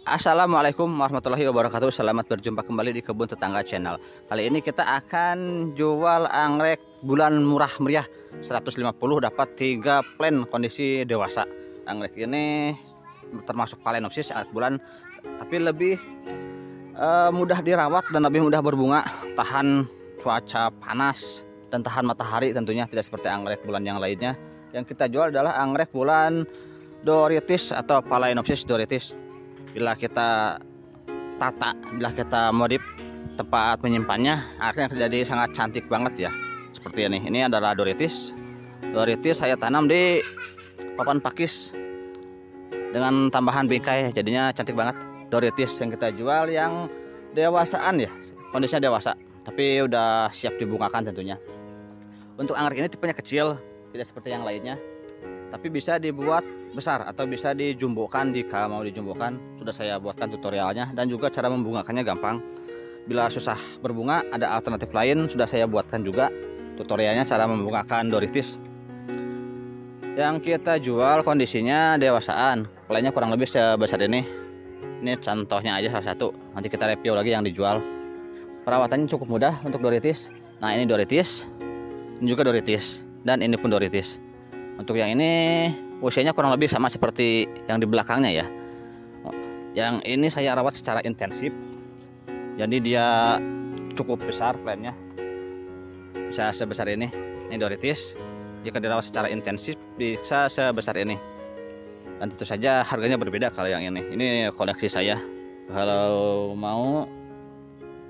Assalamualaikum warahmatullahi wabarakatuh. Selamat berjumpa kembali di Kebun Tetangga Channel. Kali ini kita akan jual anggrek bulan murah meriah 150 dapat 3 plen kondisi dewasa. Anggrek ini termasuk Phalaenopsis anggrek bulan, tapi lebih mudah dirawat dan lebih mudah berbunga, tahan cuaca panas dan tahan matahari tentunya, tidak seperti anggrek bulan yang lainnya. Yang kita jual adalah anggrek bulan Dorytis atau Phalaenopsis Dorytis. Bila kita tata, bila kita modif tempat menyimpannya, akhirnya jadi sangat cantik banget ya. Seperti ini. Ini adalah Dorytis. Dorytis saya tanam di papan pakis dengan tambahan bingkai, jadinya cantik banget. Dorytis yang kita jual yang dewasaan ya, kondisinya dewasa, tapi udah siap dibungakan tentunya. Untuk anggrek ini tipenya kecil, tidak seperti yang lainnya, tapi bisa dibuat besar atau bisa dijumbokan jika mau dijumbokan. Sudah saya buatkan tutorialnya dan juga cara membungakannya gampang. Bila susah berbunga, ada alternatif lain, sudah saya buatkan juga tutorialnya cara membungakan Dorytis. Yang kita jual kondisinya dewasaan, plennya kurang lebih sebesar ini. Ini contohnya aja salah satu, nanti kita review lagi yang dijual. Perawatannya cukup mudah untuk Dorytis. Nah, ini Dorytis, ini juga Dorytis, dan ini pun Dorytis. Untuk yang ini usianya kurang lebih sama seperti yang di belakangnya ya. Yang ini saya rawat secara intensif, jadi dia cukup besar plennya, bisa sebesar ini. Ini Dorytis, jika dirawat secara intensif bisa sebesar ini. Dan tentu saja harganya berbeda kalau yang ini. Ini koleksi saya. Kalau mau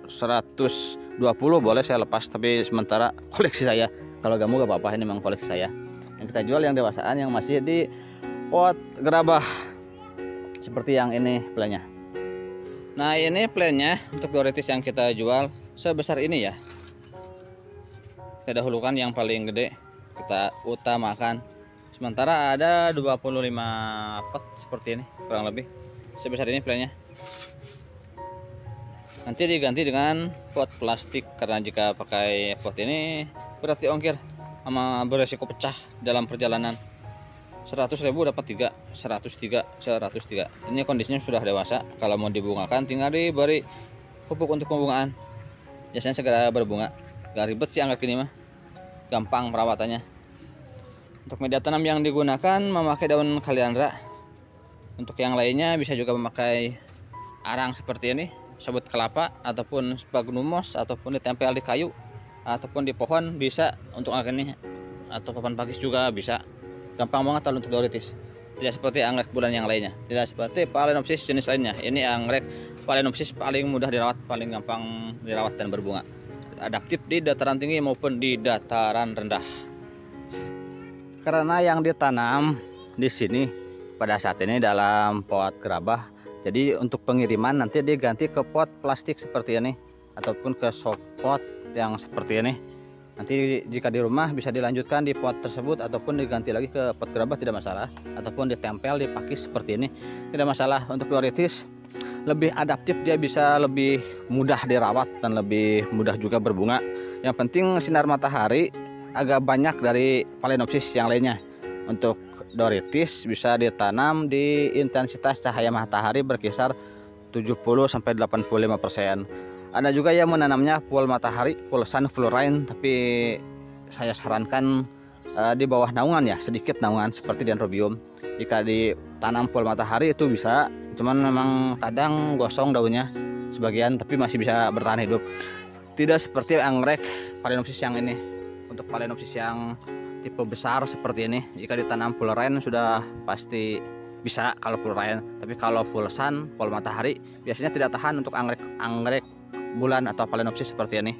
120 boleh saya lepas, tapi sementara koleksi saya. Kalau gak mau gak apa-apa, ini memang koleksi saya. Yang kita jual yang dewasaan yang masih di pot gerabah seperti yang ini plennya. Nah, ini plennya untuk Dorytis yang kita jual sebesar ini ya. Kita dahulukan yang paling gede, kita utamakan. Sementara ada 25 pot seperti ini, kurang lebih sebesar ini plennya. Nanti diganti dengan pot plastik, karena jika pakai pot ini berarti ongkir sama beresiko pecah dalam perjalanan. 100.000 dapat 3, 103, 103. Ini kondisinya sudah dewasa. Kalau mau dibungakan tinggal diberi pupuk untuk pembungaan. Biasanya segera berbunga. Gak ribet sih anggrek ini mah. Gampang perawatannya. Untuk media tanam yang digunakan memakai daun kaliandra. Untuk yang lainnya bisa juga memakai arang seperti ini, sabut kelapa ataupun sphagnum moss, ataupun ditempel di kayu ataupun di pohon bisa untuk anggrek ini, atau papan pakis juga bisa. Gampang banget kalau untuk Dorytis, tidak seperti anggrek bulan yang lainnya, tidak seperti Phalaenopsis jenis lainnya. Ini anggrek Phalaenopsis paling mudah dirawat, paling gampang dirawat dan berbunga, adaptif di dataran tinggi maupun di dataran rendah. Karena yang ditanam di sini pada saat ini dalam pot gerabah, jadi untuk pengiriman nanti diganti ke pot plastik seperti ini ataupun ke soft pot yang seperti ini. Nanti jika di rumah bisa dilanjutkan di pot tersebut ataupun diganti lagi ke pot gerabah, tidak masalah, ataupun ditempel di pakis seperti ini tidak masalah. Untuk Dorytis lebih adaptif, dia bisa lebih mudah dirawat dan lebih mudah juga berbunga. Yang penting sinar matahari agak banyak dari Phalaenopsis yang lainnya. Untuk Dorytis bisa ditanam di intensitas cahaya matahari berkisar 70-85%. Ada juga yang menanamnya full matahari, full sun, full rain, tapi saya sarankan di bawah naungan ya, sedikit naungan seperti Dendrobium. Jika ditanam full matahari itu bisa, cuman memang kadang gosong daunnya sebagian, tapi masih bisa bertahan hidup. Tidak seperti anggrek Phalaenopsis yang ini. Untuk Phalaenopsis yang tipe besar seperti ini, jika ditanam full rain sudah pasti bisa kalau full rain, tapi kalau full sun, full matahari biasanya tidak tahan untuk anggrek bulan atau Phalaenopsis seperti ini.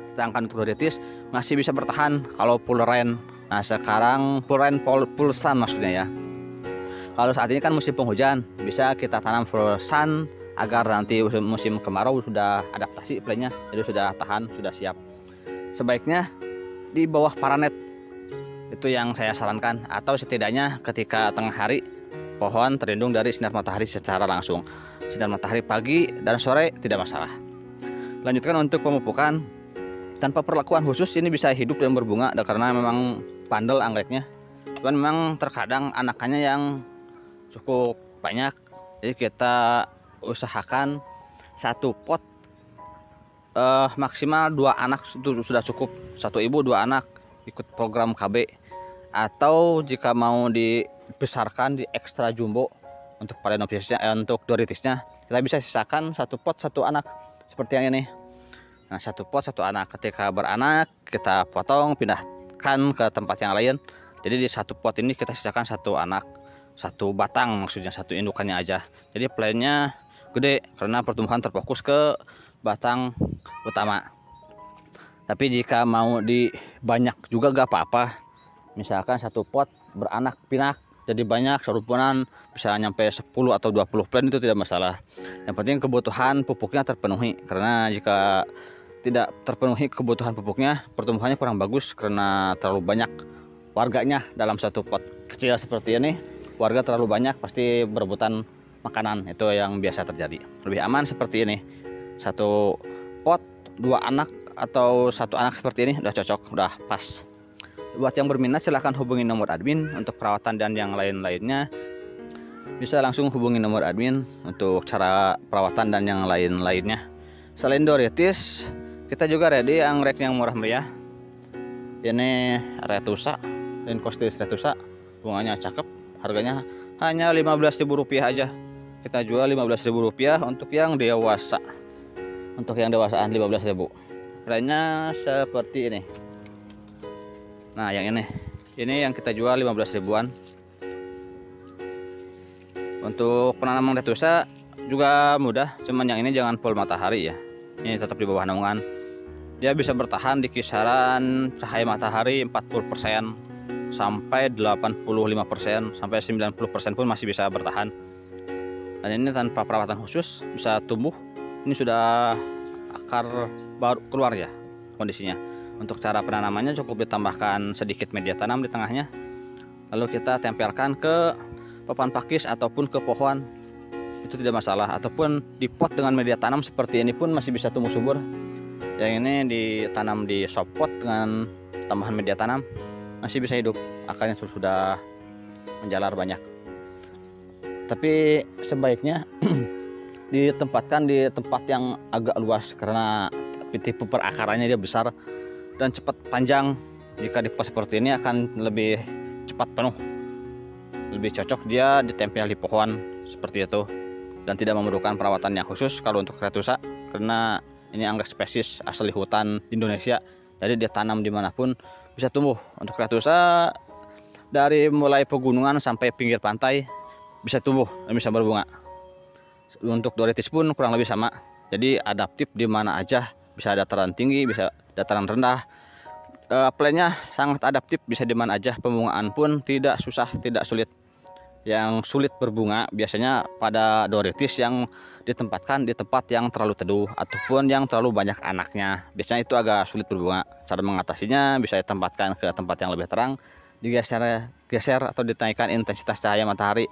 Sedangkan untuk Dorytis masih bisa bertahan kalau full rain. Nah, sekarang full rain, full sun maksudnya ya. Kalau saat ini kan musim penghujan, bisa kita tanam full sun agar nanti musim kemarau sudah adaptasi plennya, jadi sudah tahan, sudah siap. Sebaiknya di bawah paranet, itu yang saya sarankan, atau setidaknya ketika tengah hari pohon terlindung dari sinar matahari secara langsung. Sinar matahari pagi dan sore tidak masalah. Lanjutkan untuk pemupukan. Tanpa perlakuan khusus ini bisa hidup dan berbunga, karena memang bandel anggreknya. Cuman memang terkadang anakannya yang cukup banyak, jadi kita usahakan satu pot maksimal 2 anak itu sudah cukup. Satu ibu 2 anak ikut program KB, atau jika mau dibesarkan di ekstra jumbo untuk Phalaenopsisnya, untuk Dorytisnya, kita bisa sisakan satu pot 1 anak seperti yang ini. Nah, satu pot 1 anak. Ketika beranak kita potong, pindahkan ke tempat yang lain. Jadi di satu pot ini kita sisakan 1 anak, 1 batang, maksudnya 1 indukannya aja. Jadi plannya gede karena pertumbuhan terfokus ke batang utama. Tapi jika mau di banyak juga gak apa-apa. Misalkan 1 pot beranak pinak jadi banyak, serumpunan bisa nyampe 10 atau 20 plan, itu tidak masalah. Yang penting kebutuhan pupuknya terpenuhi, karena jika tidak terpenuhi kebutuhan pupuknya, pertumbuhannya kurang bagus karena terlalu banyak warganya dalam 1 pot kecil seperti ini. Warga terlalu banyak pasti berebutan makanan, itu yang biasa terjadi. Lebih aman seperti ini, 1 pot 2 anak atau 1 anak seperti ini udah cocok, udah pas. Buat yang berminat silahkan hubungi nomor admin untuk perawatan dan yang lain-lainnya. Bisa langsung hubungi nomor admin untuk cara perawatan dan yang lain-lainnya. Selain Dorytis, kita juga ready anggrek yang murah meriah. Ini Retusa, Leucostis Retusa, bunganya cakep, harganya hanya Rp15.000 aja. Kita jual Rp15.000 untuk yang dewasa. Untuk yang dewasaan Rp15.000. Harganya seperti ini. Nah, yang ini yang kita jual 15 ribuan. Untuk penanaman Retusa juga mudah, cuman yang ini jangan full matahari ya. Ini tetap di bawah naungan. Dia bisa bertahan di kisaran cahaya matahari 40% sampai 85% sampai 90% pun masih bisa bertahan. Dan ini tanpa perawatan khusus bisa tumbuh. Ini sudah akar baru keluar ya kondisinya. Untuk cara penanamannya cukup ditambahkan sedikit media tanam di tengahnya, lalu kita tempelkan ke papan pakis ataupun ke pohon, itu tidak masalah. Ataupun di pot dengan media tanam seperti ini pun masih bisa tumbuh subur. Yang ini ditanam di soft pot dengan tambahan media tanam masih bisa hidup, akarnya sudah menjalar banyak. Tapi sebaiknya ditempatkan di tempat yang agak luas karena tipe perakarannya dia besar dan cepat panjang. Jika di pot seperti ini akan lebih cepat penuh, lebih cocok dia ditempel di pohon seperti itu, dan tidak memerlukan perawatan yang khusus kalau untuk Retusa, karena ini anggrek spesies asli hutan Indonesia, jadi dia tanam dimanapun bisa tumbuh. Untuk Retusa dari mulai pegunungan sampai pinggir pantai bisa tumbuh dan bisa berbunga. Untuk Dorytis pun kurang lebih sama, jadi adaptif di mana aja, bisa dataran tinggi, bisa dataran rendah. Plannya sangat adaptif, bisa di mana aja. Pembungaan pun tidak susah, tidak sulit. Yang sulit berbunga biasanya pada Dorytis yang ditempatkan di tempat yang terlalu teduh ataupun yang terlalu banyak anaknya. Biasanya itu agak sulit berbunga. Cara mengatasinya bisa ditempatkan ke tempat yang lebih terang, digeser atau dinaikkan intensitas cahaya matahari,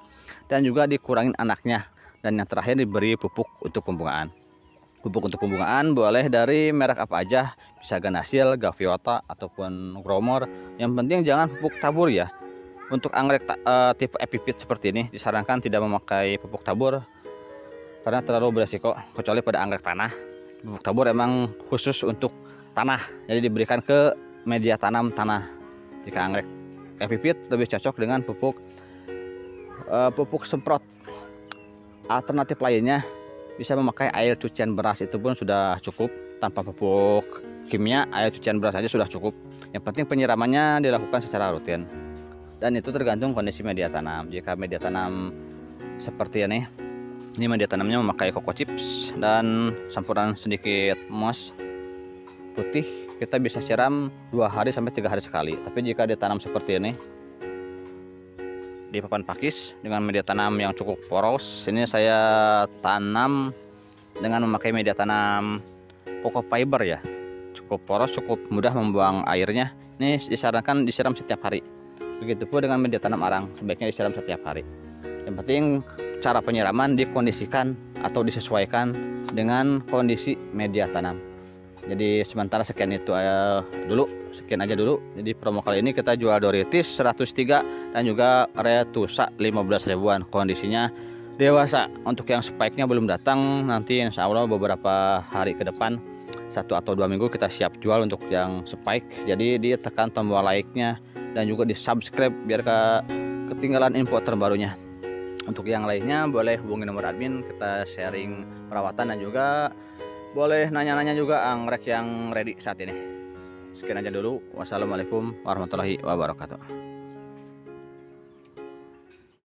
dan juga dikurangin anaknya. Dan yang terakhir diberi pupuk untuk pembungaan. Pupuk untuk pembungaan boleh dari merek apa aja, bisa Ganasil, Gaviota ataupun Gromor. Yang penting jangan pupuk tabur ya. Untuk anggrek tipe epipit seperti ini disarankan tidak memakai pupuk tabur karena terlalu beresiko, kecuali pada anggrek tanah. Pupuk tabur emang khusus untuk tanah, jadi diberikan ke media tanam tanah. Jika anggrek epipit lebih cocok dengan pupuk semprot. Alternatif lainnya bisa memakai air cucian beras, itu pun sudah cukup. Tanpa pupuk kimia, air cucian beras saja sudah cukup. Yang penting penyiramannya dilakukan secara rutin, dan itu tergantung kondisi media tanam. Jika media tanam seperti ini media tanamnya memakai Coco Chips dan campuran sedikit moss putih, kita bisa siram 2 hari sampai 3 hari sekali. Tapi jika ditanam seperti ini di papan pakis dengan media tanam yang cukup poros, ini saya tanam dengan memakai media tanam Coco Fiber ya, cukup poros, cukup mudah membuang airnya. Ini disarankan disiram setiap hari. Begitupun dengan media tanam arang, sebaiknya disiram setiap hari. Yang penting cara penyiraman dikondisikan atau disesuaikan dengan kondisi media tanam. Jadi sementara sekian aja dulu. Jadi promo kali ini kita jual Dorytis 103 dan juga Retusa 15 ribuan. Kondisinya dewasa. Untuk yang spike-nya belum datang, nanti insya Allah beberapa hari ke depan, 1 atau 2 minggu kita siap jual untuk yang spike. Jadi dia tekan tombol like-nya dan juga di subscribe biar ketinggalan info terbarunya. Untuk yang lainnya boleh hubungi nomor admin, kita sharing perawatan dan juga boleh nanya-nanya juga anggrek yang ready saat ini. Sekian aja dulu. Wassalamualaikum warahmatullahi wabarakatuh.